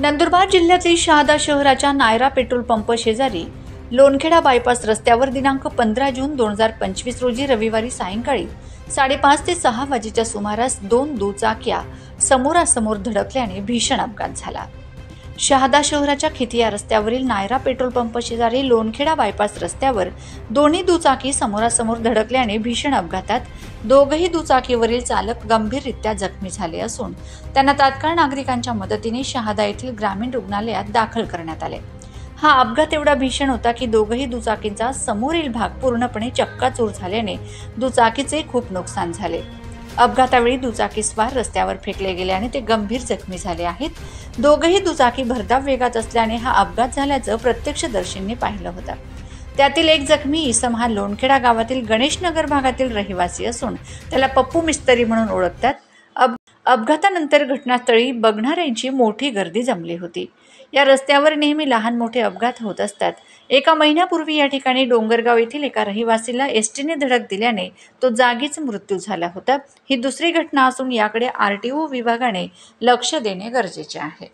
नंदुरबार जिल्ह्यातील शहादा शहराच्या Naira petrol pump शेजारी लोणखेडा बायपास रस्त्यावर दिनांक 15 जून 2025 रोजी रविवारी सायंकाळी 5:30 ते 6 वाजेच्या सुमारास दोन दुचाक्या समोरासमोर धडकल्याने भीषण अपघात झाला। शहादा शहराच्या खितिया रस्त्यावरील नायरा पेट्रोल पंप शेजारी लोणखेडा बायपास रस्त्यावर दोन्ही दुचाकी समोरासमोर धडकल्याने भीषण अपघातात दोघही दुचाकीवरील चालक गंभीररित्या जखमी झाले असून त्यांना तात्काळ नागरिकांच्या मदतीने शहादा येथील ग्रामीण रुग्णालयात दाखल करण्यात आले। हा अपघात एवढा भीषण होता की दोघही दुचाकींचा समोरील भाग पूर्णपणे चक्काचूर झाल्याने दुचाकीचे खूप नुकसान झाले। अपघातावेळी दुचाकीस्वार रस्त्यावर फेकले गेले आणि ते गंभीर जखमी झाले आहेत। दोघही दुचाकी भरधाव वेगात असल्याने हा अपघात झाल्याचं प्रत्यक्षदर्शींनी पाहिलं होतं। त्यातील एक जखमी इसम हा लोणखेडा गावातील गणेशनगर भागातील रहिवासी असून त्याला पप्पू मिस्त्री म्हणून ओळखतात। अपघातानंतर घटनास्थळी बघणाऱ्यांची मोठी गर्दी जमली होती। या रस्त्यावर नेहमी लहान मोठे अपघात होत असतात। एका महिन्यापूर्वी या ठिकाणी डोंगरगाव येथील एका रहिवासीला एसटीने धडक दिल्याने तो जागीच मृत्यू झाला होता। ही दुसरी घटना असून याकडे आरटीओ विभागाने लक्ष देणे गरजेचे आहे।